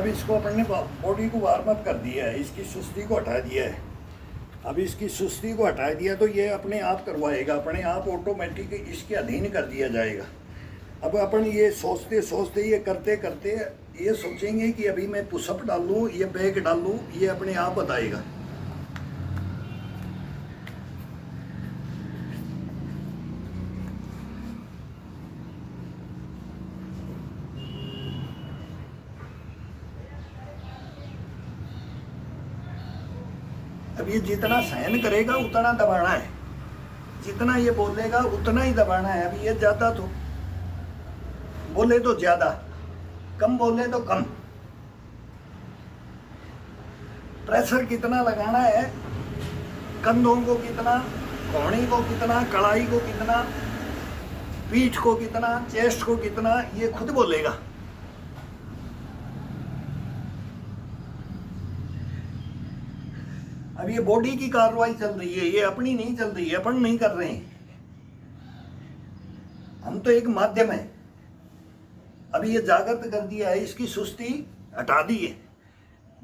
अब इसको अपन ने बॉडी को वार्म अप कर दिया है, इसकी सुस्ती को हटा दिया है। अब इसकी सुस्ती को हटा दिया तो ये अपने आप करवाएगा, अपने आप ऑटोमेटिक इसके अधीन कर दिया जाएगा। अब अपन ये सोचते सोचते ये करते करते ये सोचेंगे कि अभी मैं पुशअप डालूँ, ये बैक डालूँ, ये अपने आप बताएगा। अब ये जितना सहन करेगा उतना दबाना है, जितना ये बोलेगा उतना ही दबाना है। अब ये ज़्यादा तो बोले तो ज़्यादा, कम बोले तो कम। प्रेशर कितना लगाना है, कंधों को कितना, कोहनी को कितना, कलाई को कितना, पीठ को कितना, चेस्ट को कितना, ये खुद बोलेगा। अब ये बॉडी की कार्रवाई चल रही है, ये अपनी नहीं चल रही है, अपन नहीं कर रहे हैं, हम तो एक माध्यम है। अभी ये जागृत कर दिया है, इसकी सुस्ती हटा दी है,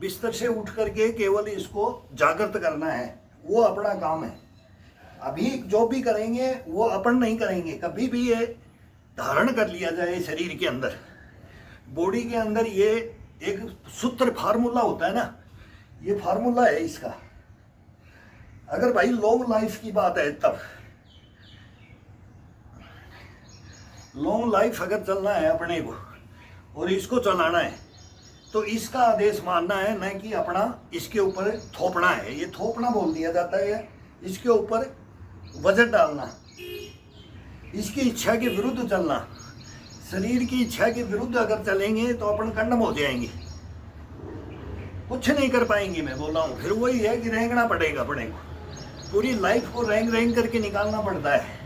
बिस्तर से उठ करके केवल इसको जागृत करना है, वो अपना काम है। अभी जो भी करेंगे वो अपन नहीं करेंगे, कभी भी ये धारण कर लिया जाए शरीर के अंदर, बॉडी के अंदर। ये एक सूत्र फार्मूला होता है ना, ये फार्मूला है इसका। अगर भाई लॉन्ग लाइफ की बात है, तब लॉन्ग लाइफ अगर चलना है अपने को और इसको चलाना है तो इसका आदेश मानना है, न कि अपना इसके ऊपर थोपना है। ये थोपना बोल दिया जाता है, इसके ऊपर वजन डालना, इसकी इच्छा के विरुद्ध चलना। शरीर की इच्छा के विरुद्ध अगर चलेंगे तो अपन कंडम हो जाएंगे, कुछ नहीं कर पाएंगे। मैं बोल रहा हूँ, फिर वही है कि रेंगना पड़ेगा अपने को, पूरी लाइफ को रेंग रेंग करके निकालना पड़ता है।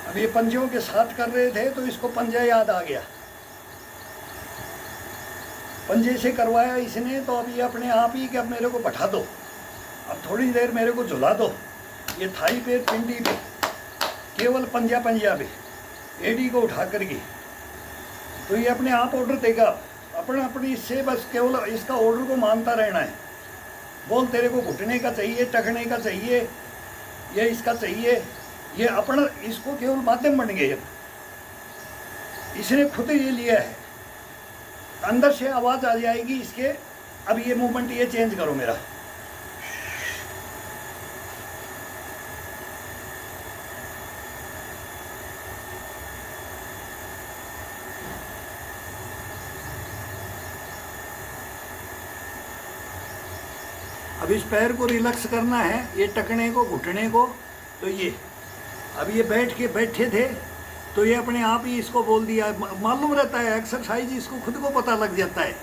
अब ये पंजों के साथ कर रहे थे तो इसको पंजा याद आ गया, पंजे से करवाया इसने, तो अब ये अपने आप ही कि अब मेरे को बैठा दो, अब थोड़ी देर मेरे को झुला दो। ये थाई पे, पिंडी पे, केवल पंजा पंजा पे एडी को उठा करके, तो ये अपने आप ऑर्डर देगा। अपनी इससे बस केवल इसका ऑर्डर को मानता रहना है। बोल तेरे को घुटने का चाहिए, टखने का चाहिए, ये इसका चाहिए, ये अपना इसको केवल माध्यम बन गए। इसने खुद ये लिया है, अंदर से आवाज़ आ जाएगी इसके अब ये मूवमेंट ये चेंज करो मेरा। अब इस पैर को रिलैक्स करना है, ये टकने को, घुटने को। तो ये अब ये बैठे थे तो ये अपने आप ही इसको बोल दिया, मालूम रहता है एक्सरसाइज, इसको खुद को पता लग जाता है।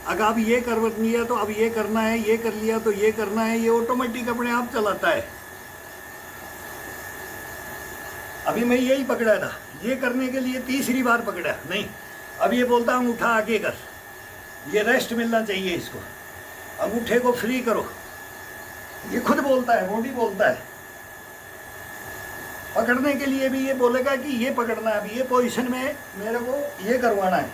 अगर अब ये कर लिया तो अब ये करना है, ये कर लिया तो ये करना है, ये ऑटोमेटिक अपने आप चलाता है। अभी मैं यही पकड़ा था, ये करने के लिए तीसरी बार पकड़ा नहीं, अब ये बोलता हूँ उठा आगे कर, ये रेस्ट मिलना चाहिए इसको, अंगूठे को फ्री करो। ये खुद बोलता है, बॉडी बोलता है। पकड़ने के लिए भी ये बोलेगा कि ये पकड़ना है, अभी ये पोजीशन में मेरे को ये करवाना है।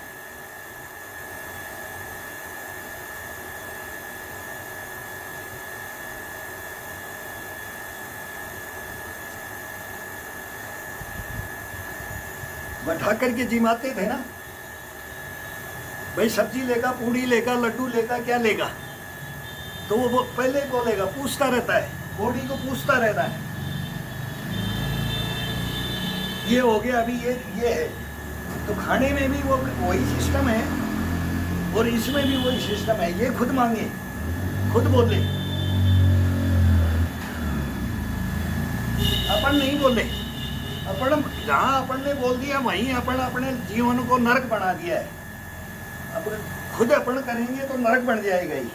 बैठा करके जिमाते थे ना भाई, सब्जी लेगा, पूड़ी लेगा, लड्डू लेगा, क्या लेगा, तो वो पहले बोलेगा, पूछता रहता है, बॉडी को पूछता रहता है। ये हो गया, अभी ये है। तो खाने में भी वो वही सिस्टम है और इसमें भी वही सिस्टम है। ये खुद मांगे, खुद बोले, अपन नहीं बोले। अपन जहाँ अपन ने बोल दिया वहीं अपन अपने जीवन को नरक बना दिया है। अब खुद अपन करेंगे तो नरक बन जाएगा ही।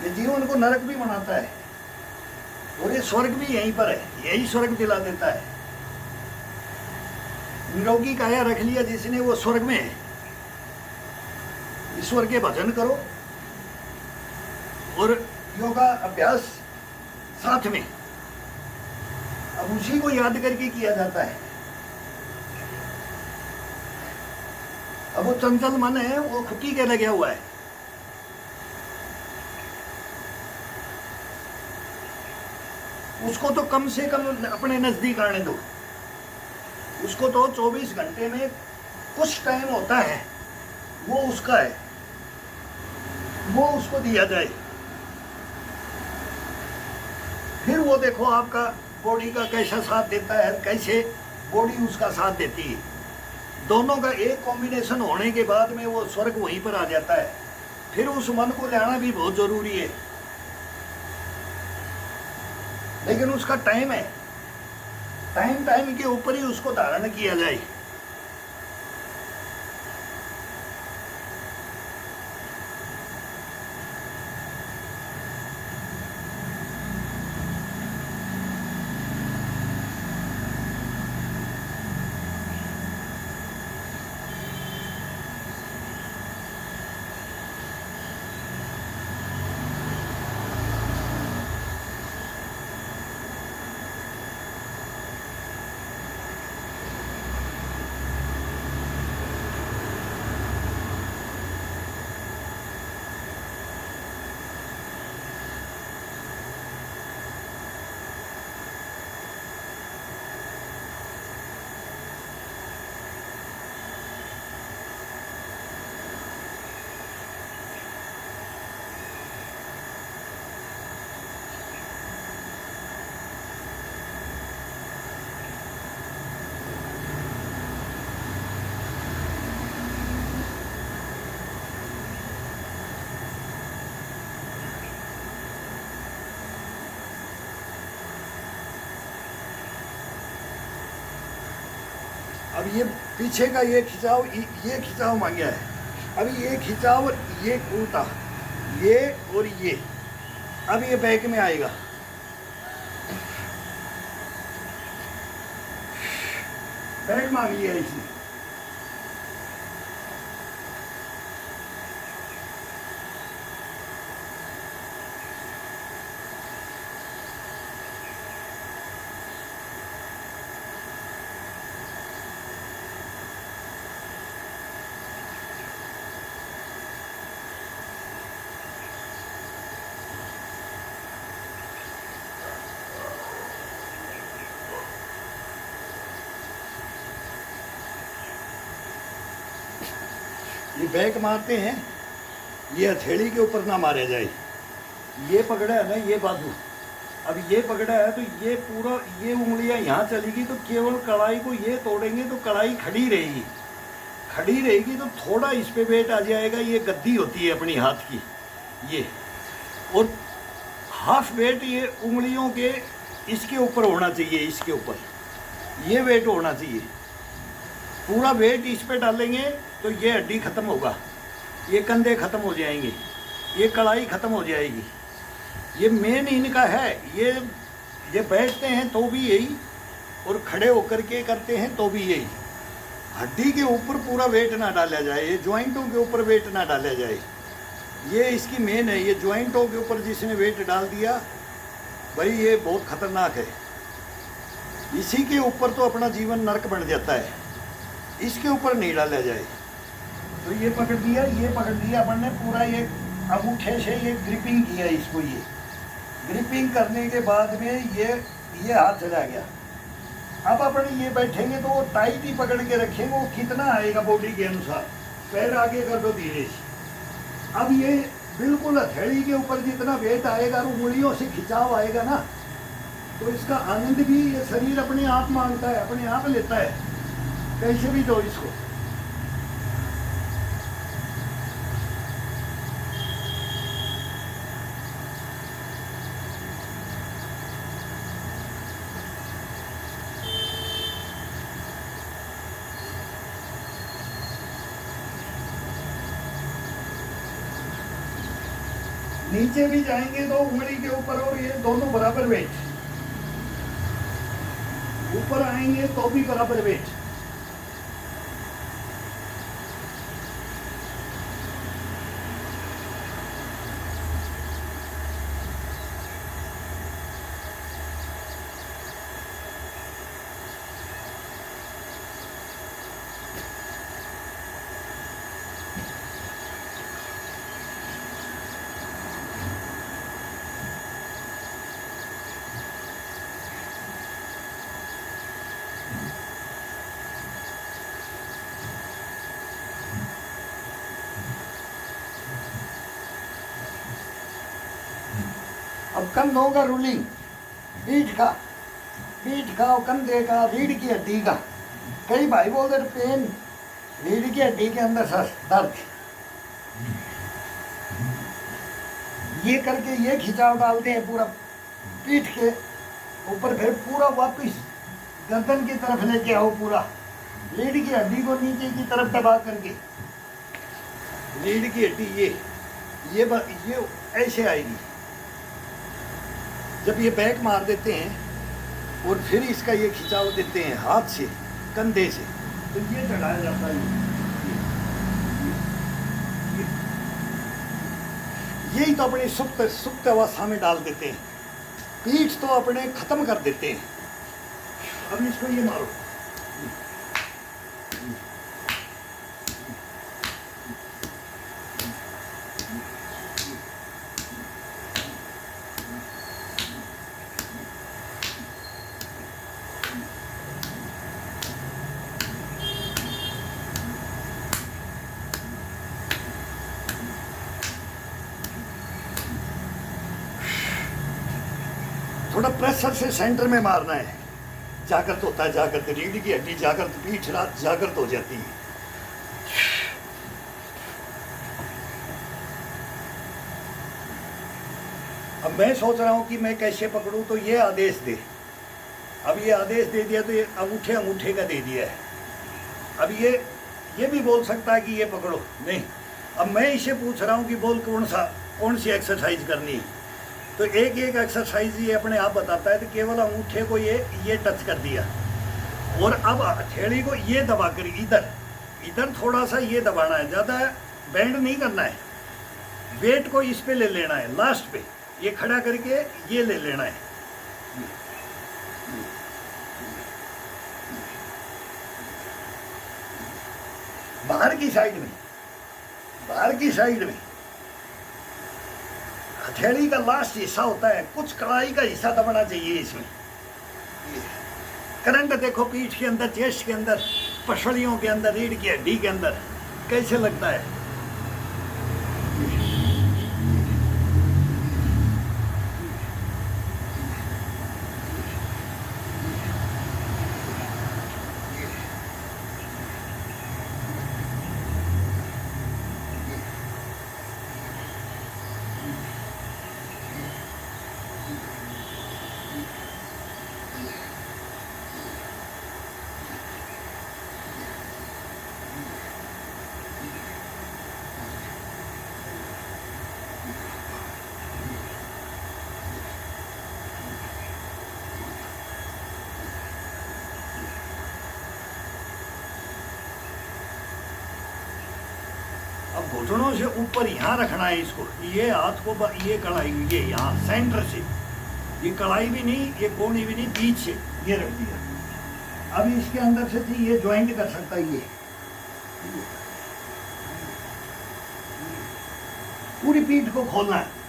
ये जीवन को नरक भी बनाता है और ये स्वर्ग भी यहीं पर है, यही स्वर्ग दिला देता है। निरोगी काया रख लिया जिसने, वो स्वर्ग में है। ईश्वर के भजन करो और योगा अभ्यास साथ में, अब उसी को याद करके किया जाता है। अब वो चंचल मन है, वो खुटी के लगा हुआ है। उसको तो कम से कम अपने नजदीक आने दो। उसको तो 24 घंटे में कुछ टाइम होता है वो उसका है, वो उसको दिया जाए। फिर वो देखो आपका बॉडी का कैसा साथ देता है, कैसे बॉडी उसका साथ देती है। दोनों का एक कॉम्बिनेशन होने के बाद में वो स्वर्ग वहीं पर आ जाता है। फिर उस मन को लाना भी बहुत जरूरी है, लेकिन उसका टाइम है। टाइम के ऊपर ही उसको धारण किया जाए। अब ये पीछे का ये खिंचाव मांगा है। अभी ये खिंचाव, ये उल्टा, ये और ये, अब ये बैक में आएगा। बैक मांग लिया इसने। ये बैक मारते हैं ये हथेली के ऊपर ना मारे जाए। ये पकड़ा है ना, ये बाजू, अब ये पकड़ा है तो ये पूरा, ये उंगलियां यहाँ चलेगी तो केवल कलाई को ये तोड़ेंगे तो कलाई खड़ी रहेगी, खड़ी रहेगी तो थोड़ा इस पे वेट आ जाएगा। ये गद्दी होती है अपनी हाथ की ये, और हाफ वेट ये उंगलियों के इसके ऊपर होना चाहिए, इसके ऊपर ये वेट होना चाहिए। पूरा वेट इस पे डालेंगे तो ये हड्डी ख़त्म होगा, ये कंधे ख़त्म हो जाएंगे, ये कलाई ख़त्म हो जाएगी। ये मेन इनका है। ये बैठते हैं तो भी यही, और खड़े होकर के करते हैं तो भी यही। हड्डी के ऊपर पूरा वेट ना डाला जाए, ये जॉइंटों के ऊपर वेट ना डाला जाए, ये इसकी मेन है। ये जॉइंटों के ऊपर जिसने वेट डाल दिया भाई ये बहुत ख़तरनाक है। इसी के ऊपर तो अपना जीवन नरक बन जाता है, इसके ऊपर नहीं डाला जाए। तो ये पकड़ दिया, ये पकड़ दिया अपन ने पूरा, ये अंगूठे से ये ग्रिपिंग किया इसको। ये ग्रिपिंग करने के बाद में ये हाथ चला गया। अब अपन ये बैठेंगे तो वो टाइट ही पकड़ के रखेंगे, वो कितना आएगा बॉडी के अनुसार। पैर आगे कर दो धीरे से। अब ये बिल्कुल हथेली के ऊपर जितना वेट आएगा और उंगलियों से खिंचाव आएगा ना, तो इसका आनंद भी ये शरीर अपने आप मांगता है, अपने आप लेता है। कैसे भी दो इसको। नीचे भी जाएंगे तो उंगली के ऊपर और ये दोनों बराबर वेट, ऊपर आएंगे तो भी बराबर वेट। अब कंधों का रूलिंग, पीठ का और कंधे का, रीढ़ की हड्डी का। कई भाई बोलते पेन, रीढ़ की हड्डी के अंदर दर्द, ये करके ये खिंचाव डालते हैं पूरा पीठ के ऊपर, फिर पूरा वापिस गर्दन की तरफ लेके आओ, पूरा रीढ़ की हड्डी को नीचे की तरफ दबा करके। रीढ़ की हड्डी ये ऐसे आएगी। जब ये बैक मार देते हैं और फिर इसका ये खिंचाव देते हैं हाथ से, कंधे से, तो ये चढ़ाया जाता है। यही तो अपनी सुप्त अवस्था में डाल देते हैं। पीठ तो अपने खत्म कर देते हैं। अब इसको ये मारो, थोड़ा प्रेशर से सेंटर में मारना है। जागृत होता है, जागृत रीढ़ की हड्डी जागृत, पीठ रात जागृत हो जाती है। अब मैं सोच रहा हूँ कि मैं कैसे पकड़ूं, तो ये आदेश दे। अब ये आदेश दे दिया तो ये अंगूठे का दे दिया है। अब ये भी बोल सकता है कि ये पकड़ो, नहीं। अब मैं इसे पूछ रहा हूँ कि बोल कौन सी एक्सरसाइज करनी है, तो एक एक्सरसाइज ये अपने आप बताता है। तो केवल अंगूठे को ये टच कर दिया, और अब हथेली को ये दबा कर इधर थोड़ा सा ये दबाना है, ज़्यादा बेंड नहीं करना है। वेट को इस पे ले लेना है, लास्ट पे ये खड़ा करके ये ले लेना है। बाहर की साइड में हथेली का लास्ट हिस्सा होता है, कुछ कलाई का हिस्सा दबाना चाहिए इसमें। करंट देखो पीठ के अंदर, चेस्ट के अंदर, पसलियों के अंदर, रीढ़ की हड्डी के अंदर कैसे लगता है। घुटनों से ऊपर यहाँ रखना है इसको, ये हाथ को ये कलाई, ये यहाँ सेंटर से, ये कलाई भी नहीं, ये कोनी भी नहीं, बीच से ये रख दिया। अब इसके अंदर से थी ये ज्वाइंट कर सकता है, ये पूरी पीठ को खोलना है।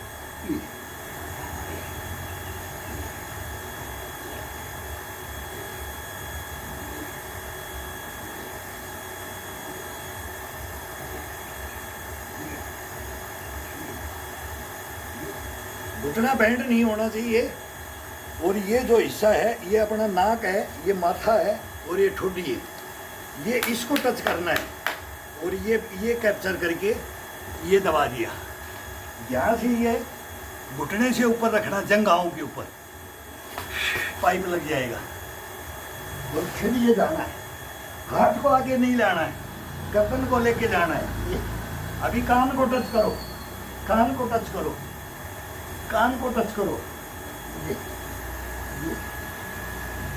घुटना बेंड नहीं होना चाहिए। और ये जो हिस्सा है, ये अपना नाक है, ये माथा है और ये ठुड्डी है, ये इसको टच करना है और ये कैप्चर करके ये दबा दिया। यहाँ से ये घुटने से ऊपर रखना, जंघाओं के ऊपर पाइप लग जाएगा। और फिर ये जाना है, हाथ को आगे नहीं लाना है, गर्दन को लेके जाना है। ये अभी कान को टच करो, कान को टच करो, कान को टच करो, ये ये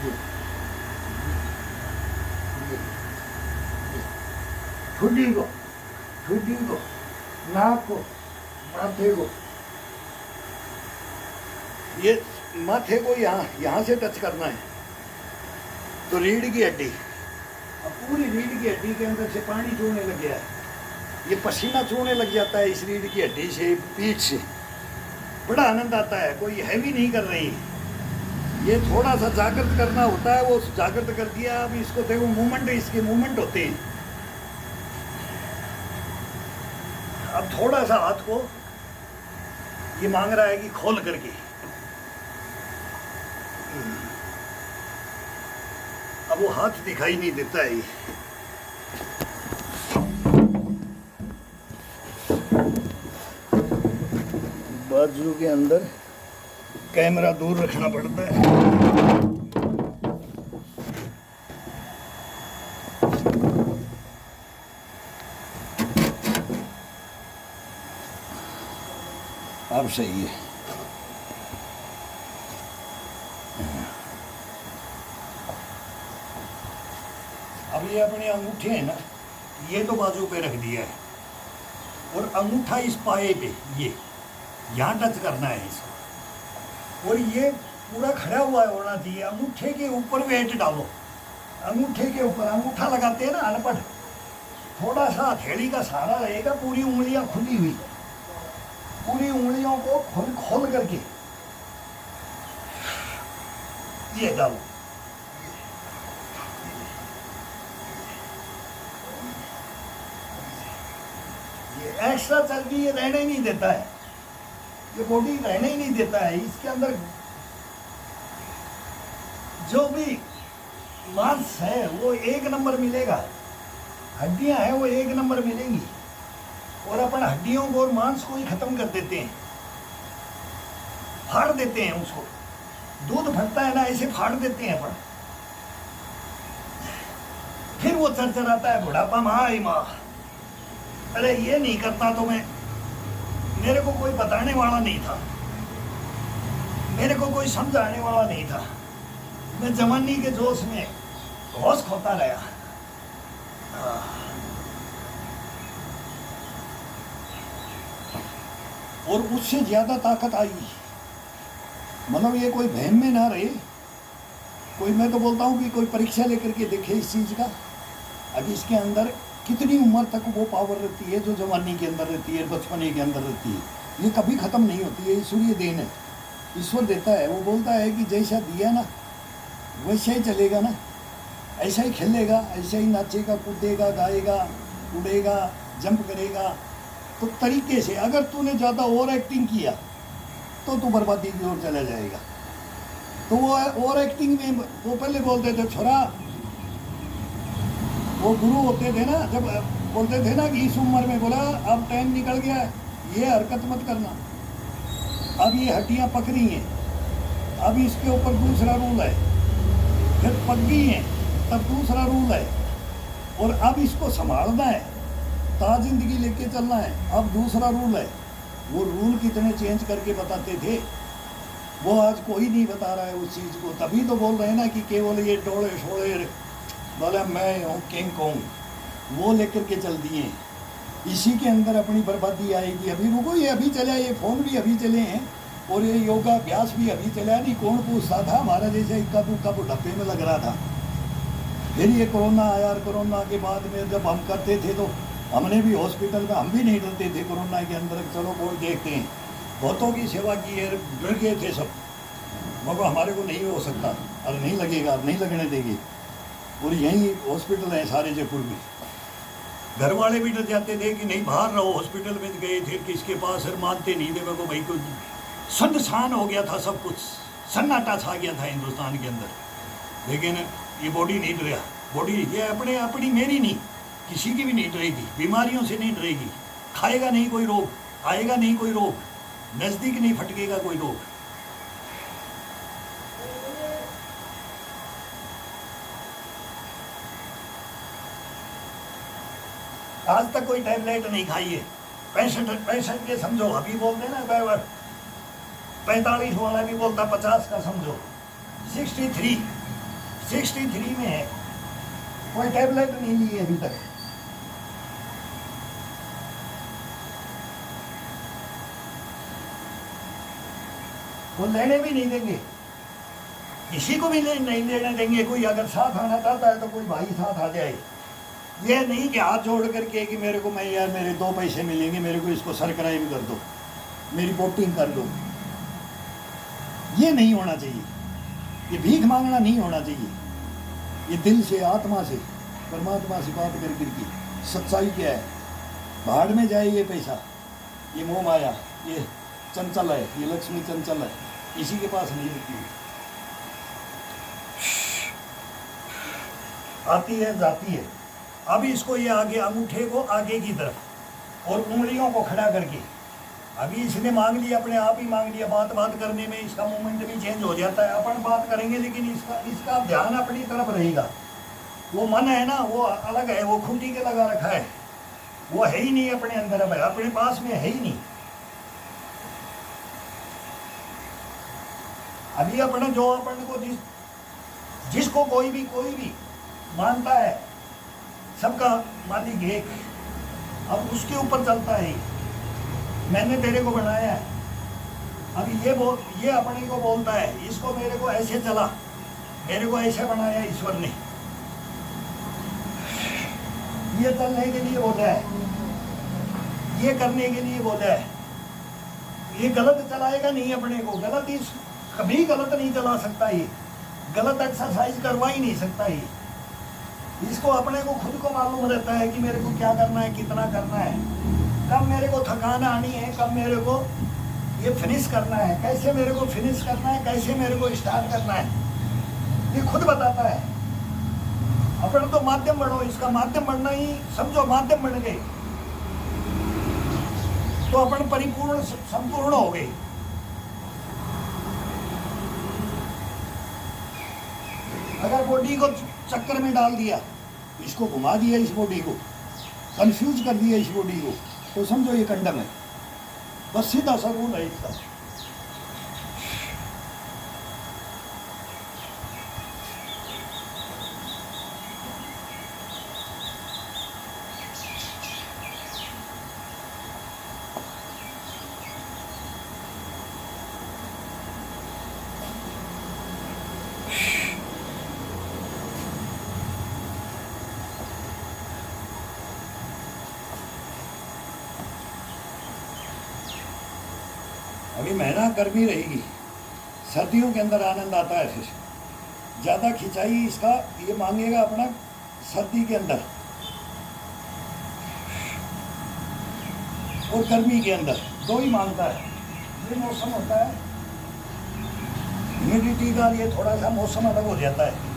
ये ठुड्डी को, ठुड्डी को, नाक को, माथे को, ये माथे को यहाँ से टच करना है। तो रीढ़ की हड्डी, अब पूरी रीढ़ की हड्डी के अंदर से पानी चूने लग गया है, ये पसीना चूने लग जाता है इस रीढ़ की हड्डी से, पीठ से। बड़ा आनंद आता है। कोई हैवी नहीं कर रही, ये थोड़ा सा जागृत करना होता है, वो जागृत कर दिया। अब इसको देखो, मूवमेंट, इसके मूवमेंट होते हैं। अब थोड़ा सा हाथ को ये मांग रहा है कि खोल करके, अब वो हाथ दिखाई नहीं देता है। बाजू के अंदर कैमरा दूर रखना पड़ता है। अब सही है। अब ये अपने अंगूठे हैं ना, ये तो बाजू पे रख दिया है और अंगूठा इस पाए पे, ये यहाँ टच करना है इसको। और ये पूरा खड़ा हुआ होना चाहिए। अंगूठे के ऊपर वेट डालो, अंगूठे के ऊपर, अंगूठा लगाते हैं ना अनपढ़, थोड़ा सा हथेली का सहारा रहेगा, पूरी उंगलियां खुली हुई, पूरी उंगलियों को खोल करके ये डालो। ये एक्स्ट्रा चर्बी ये रहने ही नहीं देता है, ये बॉडी रहने ही नहीं देता है। इसके अंदर जो भी मांस है वो एक नंबर मिलेगा, हड्डियां हैं वो एक नंबर मिलेंगी। और अपन हड्डियों को और मांस को ही खत्म कर देते हैं, फाड़ देते हैं उसको। दूध फटता है ना, ऐसे फाड़ देते हैं अपन। फिर वो चरचराता है बुढ़ापा, माँ माँ, अरे ये नहीं करता तो मेरे को कोई बताने वाला नहीं था, मेरे को कोई समझाने वाला नहीं था, मैं जवानी के जोश में होश खोता रहा। और उससे ज्यादा ताकत आई। मतलब ये कोई बहम में ना रहे कोई। मैं तो बोलता हूँ कि कोई परीक्षा लेकर के देखे इस चीज़ का। अब इसके अंदर कितनी उम्र तक वो पावर रहती है जो जवानी के अंदर रहती है, बचपने के अंदर रहती है, ये कभी ख़त्म नहीं होती है। ईश्वरीय देन है, ईश्वर देता है। वो बोलता है कि जैसा दिया ना वैसा ही चलेगा ना, ऐसा ही खेलेगा, ऐसा ही नाचेगा, कूदेगा, गाएगा, उड़ेगा, जंप करेगा। तो तरीके से अगर तूने ज़्यादा ओवर एक्टिंग किया तो तू बर्बादी की ओर चला जाएगा। तो वो ओवर एक्टिंग में वो पहले बोलते थे, छोरा, वो गुरु होते थे ना, जब बोलते थे ना कि इस उम्र में बोला अब टाइम निकल गया, ये हरकत मत करना, अब ये हड्डियाँ पकड़ी हैं, अब इसके ऊपर दूसरा रूल है, फिर पक गई हैं तब दूसरा रूल है, और अब इसको संभालना है, ताज़ जिंदगी लेके चलना है, अब दूसरा रूल है। वो रूल कितने चेंज करके बताते थे, वो आज कोई नहीं बता रहा है उस चीज़ को। तभी तो बोल रहे हैं ना कि केवल ये टोड़े शोड़े बोले मैं हूँ किंग कॉन्ग, वो लेकर के चल दिए। इसी के अंदर अपनी बर्बादी आएगी। अभी रुको, ये अभी चला, ये फ़ोन भी अभी चले हैं और ये योगाभ्यास भी अभी चला। नहीं कौन पूछता था, हमारा जैसे इक्का दुक्का बुढ़ापे में लग रहा था। फिर ये कोरोना आया और कोरोना के बाद में जब हम करते थे तो हमने भी हॉस्पिटल में हम भी नहीं डरते थे कोरोना के अंदर, चलो कोई देखते हैं। बहुतों की सेवा की है, डर गए थे सब, मगर हमारे को नहीं हो सकता और नहीं लगेगा, नहीं लगने देंगे। और यहीं हॉस्पिटल है सारे जयपुर में। घर वाले भी डर जाते थे कि नहीं बाहर रहो, हॉस्पिटल में गए थे किसके पास, सर मानते नहीं थे। मेरे को भाई को सुनसान हो गया था, सब कुछ सन्नाटा छा गया था हिंदुस्तान के अंदर। लेकिन ये बॉडी नहीं डरा, बॉडी ये अपनी मेरी नहीं, किसी की भी नहीं डरेगी, बीमारियों से नहीं डरेगी। खाएगा नहीं कोई रोग, आएगा नहीं कोई रोग, नज़दीक नहीं फटकेगा कोई रोग। आज तक कोई टैबलेट नहीं खाई है। 65 के समझो, अभी बोलते ना 45 वाला भी बोलता 50 का समझो। 63 में है, कोई टैबलेट नहीं ली है अभी तक। वो लेने भी नहीं देंगे, किसी को भी नहीं लेने देंगे। कोई अगर साथ आना चाहता है तो कोई भाई साथ आ जाए। ये नहीं कि हाथ जोड़ करके कि मेरे को, मैं यार मेरे 2 पैसे मिलेंगे, मेरे को इसको सरक्राइब कर दो, मेरी वोटिंग कर दो। ये नहीं होना चाहिए, ये भीख मांगना नहीं होना चाहिए। ये दिल से, आत्मा से, परमात्मा से बात कर करके सच्चाई क्या है। भाड़ में जाए ये पैसा, ये मोह माया, ये चंचल है, ये लक्ष्मी चंचल है, किसी के पास नहीं रुकती, आती है जाती है। अब इसको ये आगे, अंगूठे को आगे की तरफ और उंगलियों को खड़ा करके, अभी इसने मांग लिया, अपने आप ही मांग लिया। बात करने में इसका मोमेंट भी चेंज हो जाता है। अपन बात करेंगे लेकिन इसका ध्यान अपनी तरफ रहेगा। वो मन है ना, वो अलग है, वो खूंटी के लगा रखा है, वो है ही नहीं अपने अंदर, अब अपने पास में है ही नहीं। अभी अपने जो अपन को जिसको कोई भी मानता है, सबका मालिक एक, अब उसके ऊपर चलता है। मैंने तेरे को बनाया है, अभी ये अपने को बोलता है, इसको मेरे को ऐसे चला, मेरे को ऐसे बनाया ईश्वर ने, ये चलने के लिए बोला है, ये करने के लिए बोला है। ये गलत चलाएगा नहीं अपने को, कभी गलत नहीं चला सकता, ये गलत एक्सरसाइज करवा ही नहीं सकता। ये इसको अपने को खुद को मालूम रहता है कि मेरे को क्या करना है, कितना करना है, कब मेरे को थकान आनी है, कब मेरे को ये फिनिश करना है, कैसे मेरे को फिनिश करना है, कैसे मेरे को स्टार्ट करना है, ये खुद बताता है। अपन तो माध्यम बढ़ो, इसका माध्यम बढ़ना ही समझो, माध्यम बन गए तो अपन परिपूर्ण संपूर्ण हो गए। अगर बॉडी को चक्कर में डाल दिया, इसको घुमा दिया, इस बॉडी को कंफ्यूज कर दिया, इस बॉडी को, तो समझो ये कंडम है, बस सीधा सा रूल है इसका। अभी महीना गर्मी रहेगी, सर्दियों के अंदर आनंद आता है। फिर ज़्यादा खिंचाई इसका ये मांगेगा अपना सर्दी के अंदर और गर्मी के अंदर, दो ही मांगता है। ये मौसम होता है ह्यूमिडिटी का, ये थोड़ा सा मौसम अलग हो जाता है।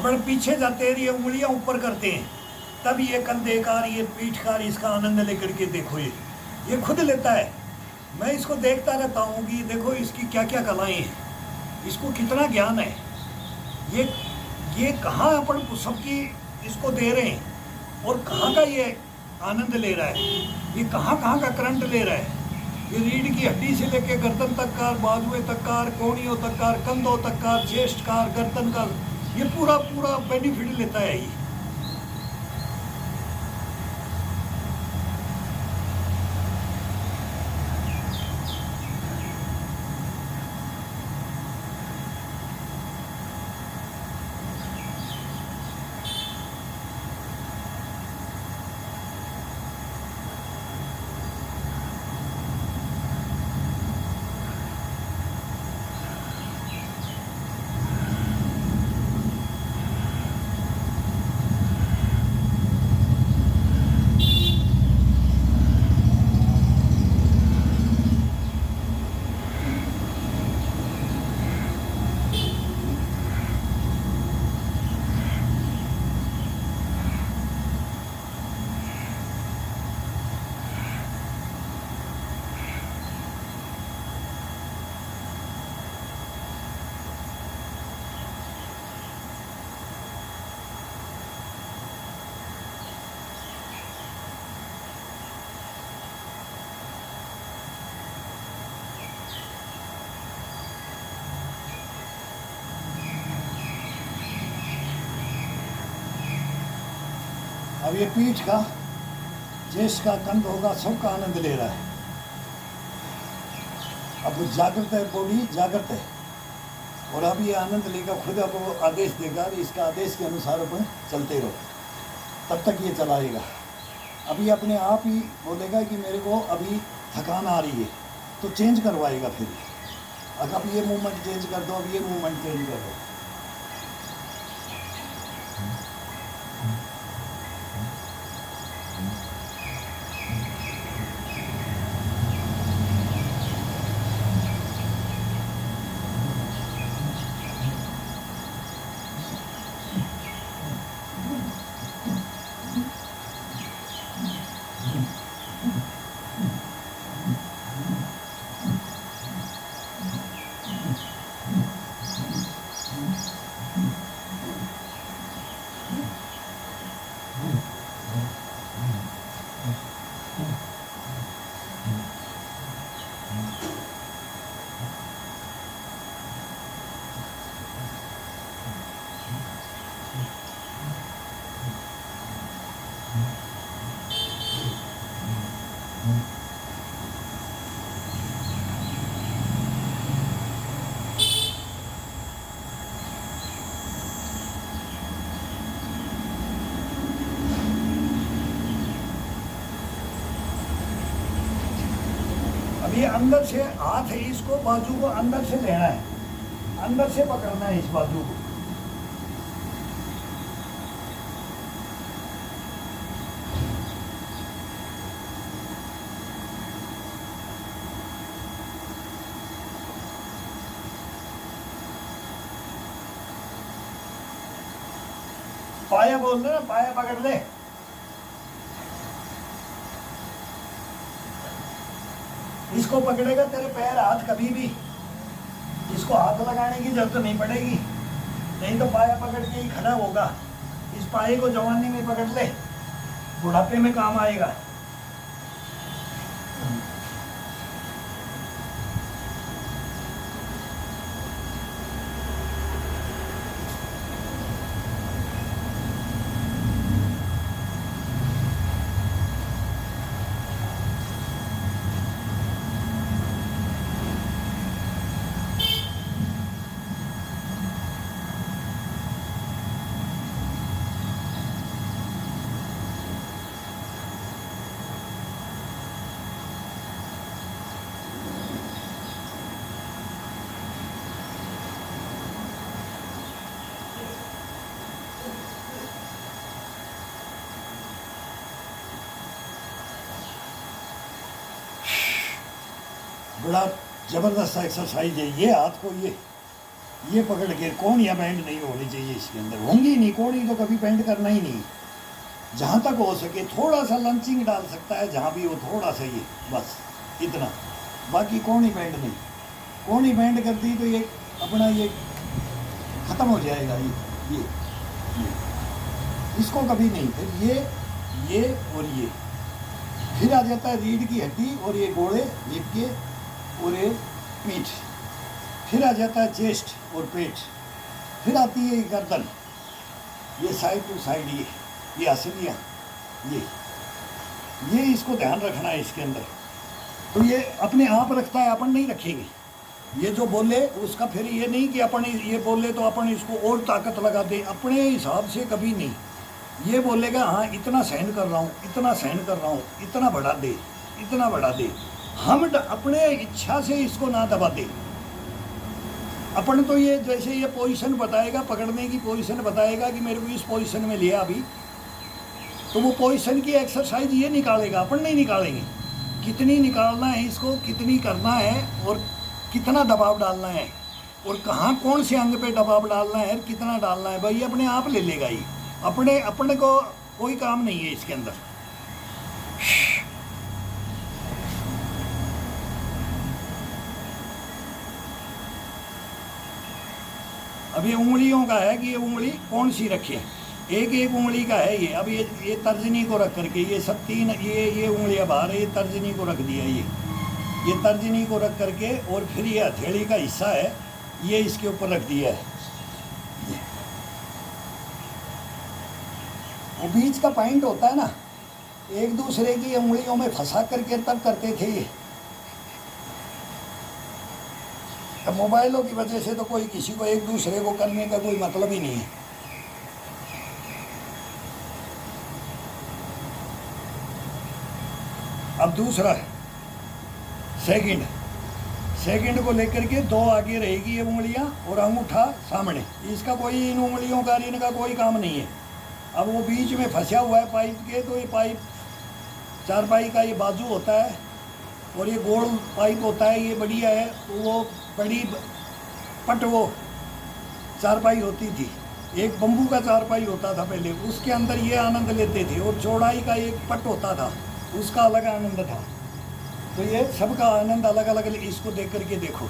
अपन पीछे जाते हैं, ये उंगलियां ऊपर करते हैं, तब ये कंधे का, ये पीठ का, इसका आनंद लेकर के देखो, ये खुद लेता है। मैं इसको देखता रहता हूँ कि देखो इसकी क्या क्या कलाएं हैं, इसको कितना ज्ञान है, ये कहाँ अपन सबकी इसको दे रहे हैं और कहाँ का ये आनंद ले रहा है, ये कहाँ कहाँ का करंट ले रहा है। ये रीढ़ की हड्डी से लेके गर्दन तक का, बाजुएं तक का, कोहनियों तक का, कंधों तक का, चेस्ट का, गर्दन का, ये पूरा पूरा बेनिफिट लेता है ये। अब ये पीठ का, चेस्ट का, कंध होगा, सबका आनंद ले रहा है। अब जागृत है, बॉडी जागृत है, और अब ये आनंद लेकर खुद अब वो आदेश देगा, इसका आदेश के अनुसार अपन चलते रहो, तब तक ये चलाएगा। अभी अपने आप ही बोलेगा कि मेरे को अभी थकान आ रही है, तो चेंज करवाएगा फिर। अब ये मूवमेंट चेंज कर दो, अब ये मूवमेंट चेंज कर दो। अभी अंदर से हाथ है, इसको बाजू को अंदर से लेना है, अंदर से पकड़ना है इस बाजू को। पाया बोल रहे ना, पाया पकड़ ले। इसको पकड़ेगा तेरे पैर हाथ कभी भी, इसको हाथ लगाने की जरूरत नहीं पड़ेगी, नहीं तो पाया पकड़ के ही खड़ा होगा। इस पाए को जवानी में पकड़ ले, बुढ़ापे में काम आएगा। बड़ा जबरदस्त एक्सरसाइज है ये, हाथ को ये ये पकड़ के कोहनियाँ बैंड नहीं होनी चाहिए इसके अंदर, होंगी नहीं कोहनी तो कभी बैंड करना ही नहीं। जहाँ तक हो सके थोड़ा सा लंचिंग डाल सकता है, जहाँ भी हो थोड़ा सा, ये बस इतना, बाकी कोहनी बैंड नहीं। कोहनी बैंड कर दी तो ये अपना ये ख़त्म हो जाएगा। ये इसको कभी नहीं। फिर ये और ये फिर आ जाता है रीढ़ की हड्डी और ये गोड़े लिप के और ये पीठ, फिर आ जाता है चेस्ट और पेट, फिर आती है गर्दन, ये साइड टू साइड, ये हसलियाँ, ये इसको ध्यान रखना है इसके अंदर। तो ये अपने आप रखता है, अपन नहीं रखेंगे। ये जो बोले उसका फिर ये नहीं कि अपन ये बोले तो अपन इसको और ताकत लगा दे, अपने हिसाब से कभी नहीं। ये बोलेगा हाँ इतना सहन कर रहा हूँ, इतना सहन कर रहा हूँ, इतना बढ़ा दे, इतना बढ़ा दे। हम अपने इच्छा से इसको ना दबा दे। अपन तो ये जैसे ये पोजीशन बताएगा, पकड़ने की पोजीशन बताएगा कि मेरे को इस पोजीशन में लिया अभी, तो वो पोजीशन की एक्सरसाइज ये निकालेगा, अपन नहीं निकालेंगे। कितनी निकालना है इसको, कितनी करना है और कितना दबाव डालना है और कहाँ कौन से अंग पे दबाव डालना है, कितना डालना है, भाई अपने आप ले लेगा ये। अपने को कोई काम नहीं है इसके अंदर। अब ये उंगलियों का है कि ये उंगली कौन सी रखे, एक एक उंगली का है ये। अब ये तर्जनी को रख करके ये सब तीन ये उंगलियां बाहर है, ये तर्जनी को रख दिया, ये तर्जनी को रख करके और फिर ये हथेली का हिस्सा है ये इसके ऊपर रख दिया है। वो बीच का पॉइंट होता है ना, एक दूसरे की उंगलियों में फंसा करके तब करते थे ये। अब मोबाइलों की वजह से तो कोई किसी को एक दूसरे को करने का कोई मतलब ही नहीं है। अब दूसरा सेकंड को लेकर के दो आगे रहेगी ये उंगलियां और अंगूठा सामने। इसका कोई इन उंगलियों का इनका कोई काम नहीं है। अब वो बीच में फंसा हुआ है पाइप के, तो ये पाइप चारपाई का ये बाजू होता है और ये गोल पाइप होता है, ये बढ़िया है। तो वो बड़ी पट वो चारपाई होती थी, एक बम्बू का चारपाई होता था पहले, उसके अंदर ये आनंद लेते थे। और चौड़ाई का एक पट होता था, उसका अलग आनंद था। तो ये सबका आनंद अलग अलग, इसको देख करके देखो।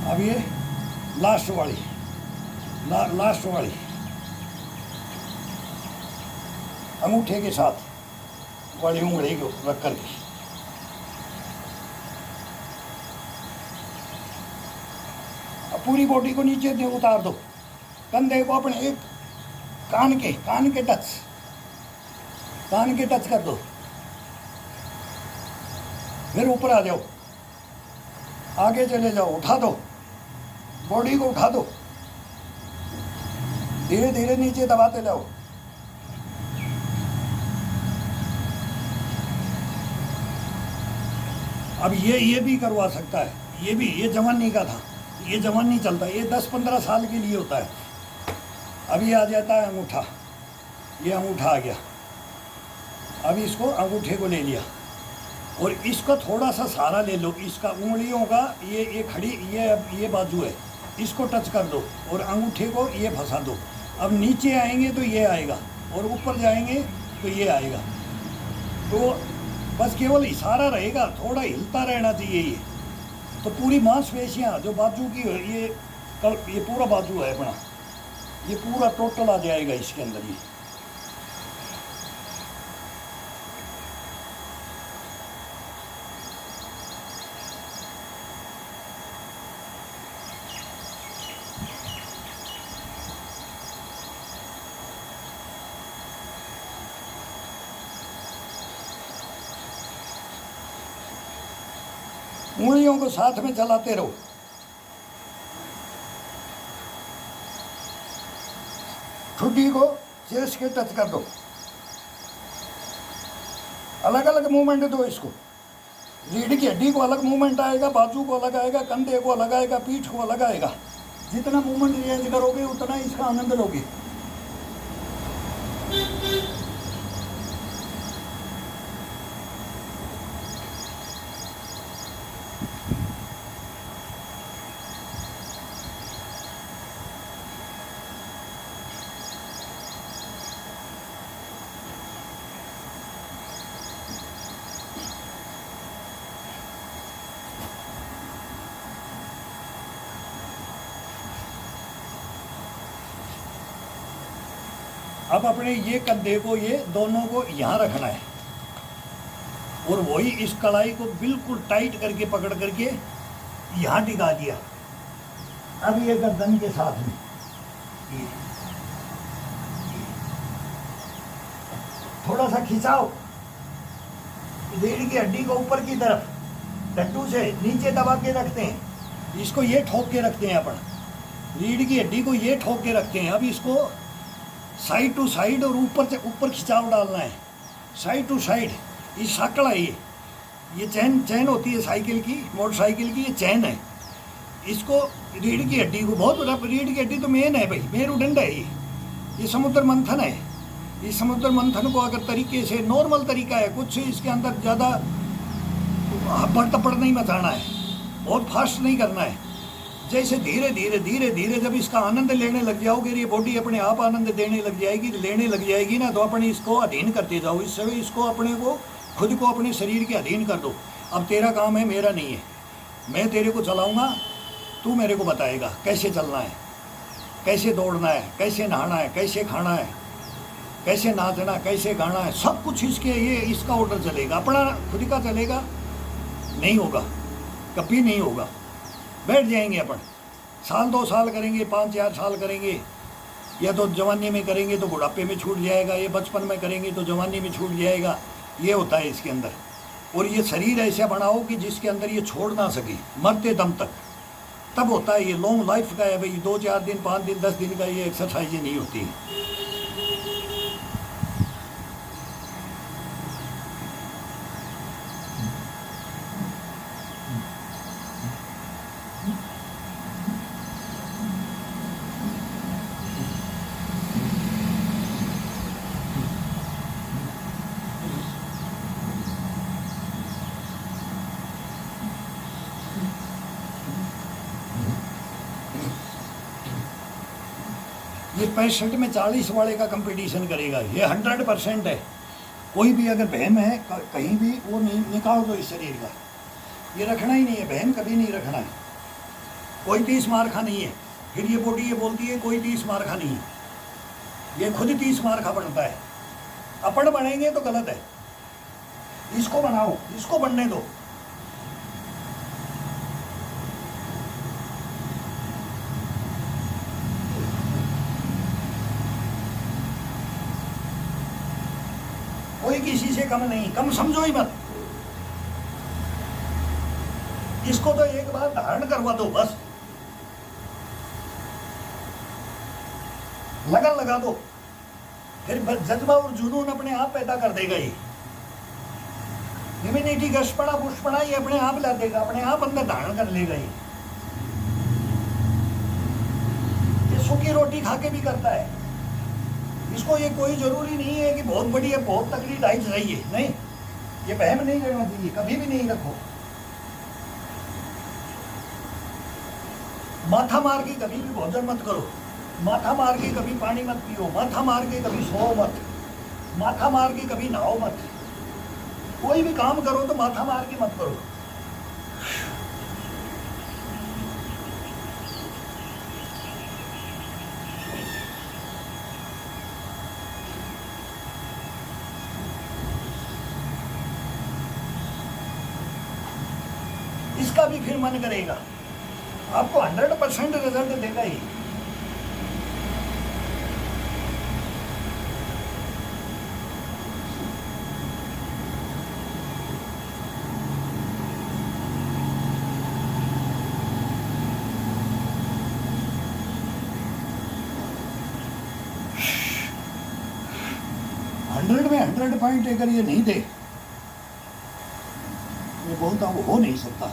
अब ये लास्ट वाली अंगूठे के साथ वाली उंगली को रख करके अब पूरी बॉडी को नीचे दे उतार दो। कंधे को अपने एक कान के टच कर दो। फिर ऊपर आ जाओ, आगे चले जाओ, उठा दो, बॉडी को उठा दो, धीरे धीरे नीचे दबाते जाओ। अब ये भी करवा सकता है, ये जवानी का था, ये जवानी चलता है, ये 10-15 साल के लिए होता है। अब ये आ जाता है अंगूठा, ये अंगूठा आ गया। अब इसको अंगूठे को ले लिया और इसको थोड़ा सा सहारा ले लो, इसका उंगलियों का ये खड़ी ये बाजू है, इसको टच कर दो और अंगूठे को ये फंसा दो। अब नीचे आएंगे तो ये आएगा और ऊपर जाएंगे तो ये आएगा। तो बस केवल इशारा रहेगा, थोड़ा हिलता रहना चाहिए ये। तो पूरी मांसपेशियाँ जो बाजू की ये पूरा बाजू है अपना, ये पूरा टोटल आ जाएगा इसके अंदर ये। उंगलियों को साथ में चलाते रहो। ठुड्डी को चेस्ट के टच कर दो। अलग अलग मूवमेंट दो इसको। रीढ़ की हड्डी को अलग मूवमेंट आएगा, बाजू को अलग आएगा, कंधे को अलग आएगा, पीठ को अलग आएगा। जितना मूवमेंट चेंज करोगे उतना इसका आनंद लोगे। अब अपने ये कंधे को, ये दोनों को यहाँ रखना है और वही इस कलाई को बिल्कुल टाइट करके पकड़ करके यहाँ टिका दिया। अब ये गर्दन के साथ में ये थोड़ा सा खिंचाओ रीढ़ की हड्डी को ऊपर की तरफ, टट्टू से नीचे दबा के रखते हैं। इसको ये ठोक के रखते हैं अपन, रीढ़ की हड्डी को ये ठोक के रखते हैं। अब इसको साइड टू साइड और ऊपर से ऊपर खिंचाव डालना है, साइड टू साइड। ये साकड़ है, ये चैन होती है साइकिल की, मोटरसाइकिल की, ये चैन है। इसको रीढ़ की हड्डी को, बहुत बड़ा रीढ़ की हड्डी तो मेन है भाई, मेरुदंड है ये समुद्र मंथन है। इस समुद्र मंथन को अगर तरीके से, नॉर्मल तरीका है, कुछ इसके अंदर ज़्यादा हपड़ तपड़ नहीं मचाना है, बहुत फास्ट नहीं करना है। जैसे धीरे धीरे धीरे धीरे जब इसका आनंद लेने लग जाओगे, ये बॉडी अपने आप आनंद देने लग जाएगी, लेने लग जाएगी ना, तो अपने इसको अधीन करते जाओ। इस समय इसको अपने को, खुद को अपने शरीर के अधीन कर दो। अब तेरा काम है, मेरा नहीं है। मैं तेरे को चलाऊंगा, तू मेरे को बताएगा कैसे चलना है, कैसे दौड़ना है, कैसे नहाना है, कैसे खाना है, कैसे नाचना, कैसे गाना है, सब कुछ इसके, ये इसका ऑर्डर चलेगा। अपना खुद का चलेगा नहीं होगा, कभी नहीं होगा। बैठ जाएंगे अपन, साल 2 साल करेंगे, 5-4 साल करेंगे, या तो जवानी में करेंगे तो बुढ़ापे में छूट जाएगा, ये बचपन में करेंगे तो जवानी में छूट जाएगा। ये होता है इसके अंदर। और ये शरीर ऐसा बनाओ कि जिसके अंदर ये छोड़ ना सके मरते दम तक, तब होता है। ये लॉन्ग लाइफ का है भाई, 2-4 दिन, 5 दिन, 10 दिन का ये एक्सरसाइज नहीं होती है। ये 65 में 40 वाले का कंपटीशन करेगा, ये 100% है। कोई भी अगर बहम है कहीं भी, वो नहीं निकाल दो इस शरीर का, ये रखना ही नहीं है, बहम कभी नहीं रखना है। कोई 30 मार्खा नहीं है। फिर ये बॉडी ये बोलती है कोई 30 मार्खा नहीं है, ये खुद 30 मार्खा बनता है। अपन बनेंगे तो गलत है, इसको बनाओ, इसको बनने दो। कोई किसी से कम नहीं, कम समझो ही मत। इसको तो एक बार धारण करवा दो बस, लगन लगा दो, फिर जज्बा और जुनून अपने आप पैदा कर देगा। ये इम्यूनिटी, गशपड़ा पुष्पड़ा ये अपने आप ला देगा, अपने आप अंदर धारण कर लेगा। ये सूखी रोटी खा के भी करता है। इसको ये कोई जरूरी नहीं है कि बहुत बड़ी है, बहुत तगड़ी डाइट चाहिए, नहीं। ये वहम नहीं करना चाहिए, कभी भी नहीं रखो। माथा मार के कभी भी भोजन मत करो, माथा मार के कभी पानी मत पियो, माथा मार के कभी सो मत, माथा मार के कभी नहाओ मत। कोई भी काम करो तो माथा मार के मत करो। इसका भी फिर मन करेगा, आपको 100% रिजल्ट देगा ही। में 100 पॉइंट अगर ये नहीं दे बोलता हूँ वो हो नहीं सकता।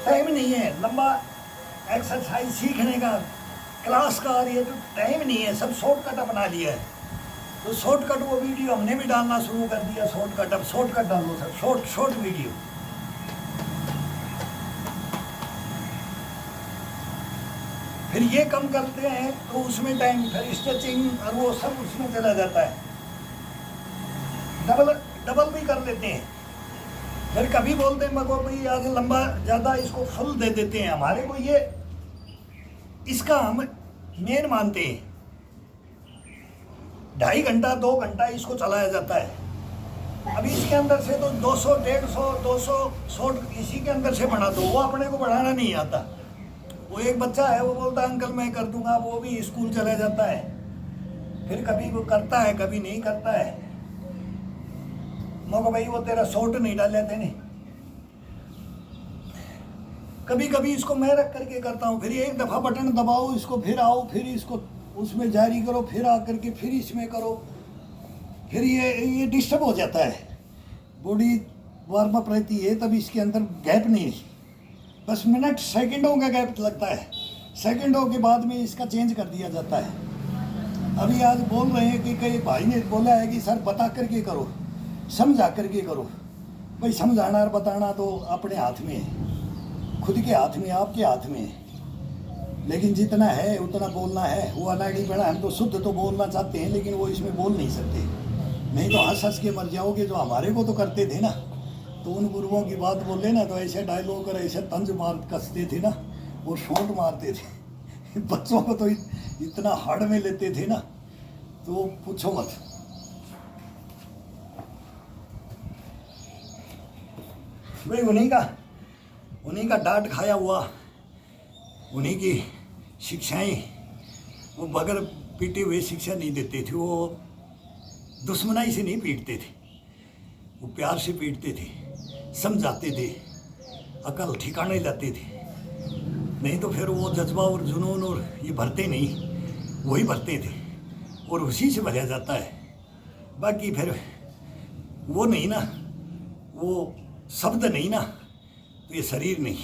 टाइम नहीं है लंबा एक्सरसाइज सीखने का, क्लास का, और ये तो टाइम नहीं है, सब शॉर्टकट अपना लिया है। तो शॉर्टकट वो वीडियो हमने भी डालना शुरू कर दिया, शॉर्टकट। अब शॉर्टकट डालो सर, शॉर्ट वीडियो। फिर ये कम करते हैं तो उसमें टाइम, फिर स्ट्रेचिंग और वो सब उसमें चला जाता है। डबल भी कर लेते हैं। फिर कभी बोलते हैं मको भाई आज लंबा ज़्यादा, इसको फुल दे देते हैं। हमारे को ये इसका हम मेन मानते हैं। 2.5 घंटा 2 घंटा इसको चलाया जाता है। अभी इसके अंदर से तो 200 150 200 शॉर्ट इसी के अंदर से बना दो, वो अपने को बढ़ाना नहीं आता। वो एक बच्चा है, वो बोलता है अंकल मैं कर दूंगा, वो भी स्कूल चला जाता है। फिर कभी वो करता है कभी नहीं करता है। मगर भाई वो तेरा शॉर्ट नहीं डाले थे नहीं। कभी कभी इसको मैं रख करके करता हूँ, फिर एक दफ़ा बटन दबाओ इसको, फिर आओ, फिर इसको उसमें जारी करो, फिर आ करके फिर इसमें करो, फिर ये डिस्टर्ब हो जाता है। बॉडी वार्म अप रहती है, तब इसके अंदर गैप नहीं, बस मिनट सेकंडों का गैप लगता है। सेकंडों के बाद में इसका चेंज कर दिया जाता है। अभी आज बोल रहे हैं कि कई भाई ने बोला है कि सर बता करके करो, समझा करके करो। भाई समझाना और बताना तो अपने हाथ में है, खुद के हाथ में, आपके हाथ में है। लेकिन जितना है उतना बोलना है। वो अनाड़ी बड़ा, हम तो शुद्ध तो बोलना चाहते हैं, लेकिन वो इसमें बोल नहीं सकते, नहीं तो हंस हंस के मर जाओगे। जो हमारे को तो करते थे ना, तो उन गुरुओं की बात बोले ना तो ऐसे डायलॉग और ऐसे तंज मार कसते थे ना, वो शॉट मारते थे बच्चों को तो इतना हार्ड में लेते थे ना, तो पूछो मत। भाई उन्हीं का डांट खाया हुआ, उन्हीं की शिक्षाएं, वो बगैर पीटे हुए शिक्षा नहीं देते थे। वो दुश्मनाई से नहीं पीटते थे, वो प्यार से पीटते थे, समझाते थे, अकल ठिकाने लाते थे। नहीं तो फिर वो जज्बा और जुनून और ये भरते नहीं, वही भरते थे और उसी से भरा जाता है। बाकी फिर वो नहीं ना, वो शब्द नहीं ना, तो ये शरीर नहीं।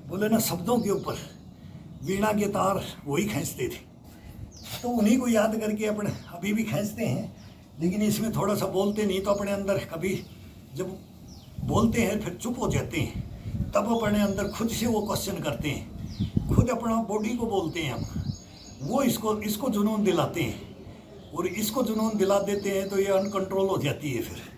बोले ना शब्दों के ऊपर वीणा के तार वही खींचते थे, तो उन्हीं को याद करके अपने अभी भी खींचते हैं। लेकिन इसमें थोड़ा सा बोलते नहीं, तो अपने अंदर कभी जब बोलते हैं फिर चुप हो जाते हैं, तब अपने अंदर खुद से वो क्वेश्चन करते हैं, खुद अपना बॉडी को बोलते हैं हम, वो इसको जुनून दिलाते हैं और इसको जुनून दिला देते हैं, तो ये अनकंट्रोल हो जाती है फिर।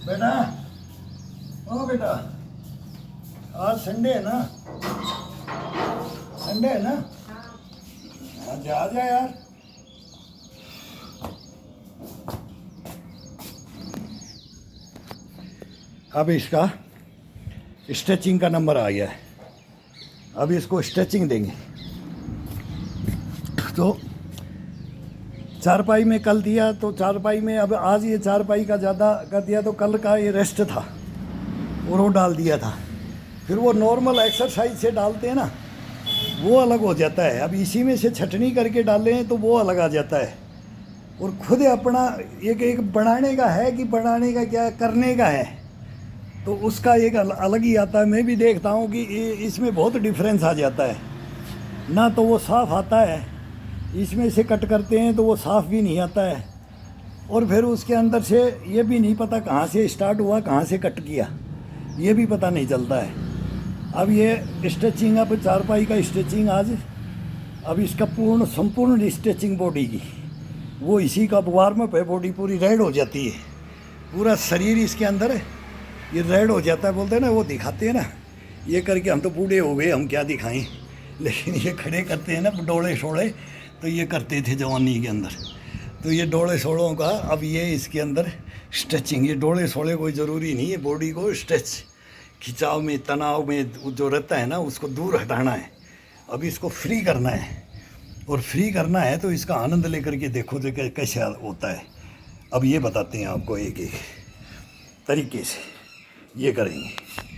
बेटा, ओ बेटा, आज संडे है ना? संडे है ना? आज आ जा यार। अब इसका स्ट्रेचिंग का नंबर आ गया है। अब इसको स्ट्रेचिंग देंगे। तो चारपाई में कल दिया, तो चारपाई में अब आज ये चारपाई का ज़्यादा कर दिया, तो कल का ये रेस्ट था और वो डाल दिया था। फिर वो नॉर्मल एक्सरसाइज से डालते हैं ना, वो अलग हो जाता है। अब इसी में से छटनी करके डालें तो वो अलग आ जाता है। और खुद अपना एक बनाने का है कि बनाने का क्या करने का है, तो उसका एक अलग ही आता है। मैं भी देखता हूँ कि इसमें बहुत डिफरेंस आ जाता है ना। तो वो साफ़ आता है, इसमें से कट करते हैं तो वो साफ़ भी नहीं आता है। और फिर उसके अंदर से ये भी नहीं पता कहाँ से स्टार्ट हुआ, कहाँ से कट किया, ये भी पता नहीं चलता है। अब ये स्ट्रेचिंग, अब चारपाई का स्ट्रेचिंग आज, अब इसका संपूर्ण स्ट्रेचिंग बॉडी की, वो इसी का वार्म अप है। बॉडी पूरी रेड हो जाती है, पूरा शरीर इसके अंदर ये रेड हो जाता है। बोलते हैं ना, वो दिखाते हैं ना, ये करके हम तो बूढ़े हो गए, हम क्या दिखाएं। लेकिन ये खड़े करते हैं ना डोले शोड़े, तो ये करते थे जवानी के अंदर। तो ये डोले शोड़ों का अब ये इसके अंदर स्ट्रेचिंग, ये डोले शोड़े कोई ज़रूरी नहीं है, बॉडी को स्ट्रेच, खिंचाव में, तनाव में जो रहता है ना, उसको दूर हटाना है। अब इसको फ्री करना है, और फ्री करना है तो इसका आनंद लेकर के देखो जो कैसे होता है। अब ये बताते हैं आपको एक एक तरीके से ये करेंगे।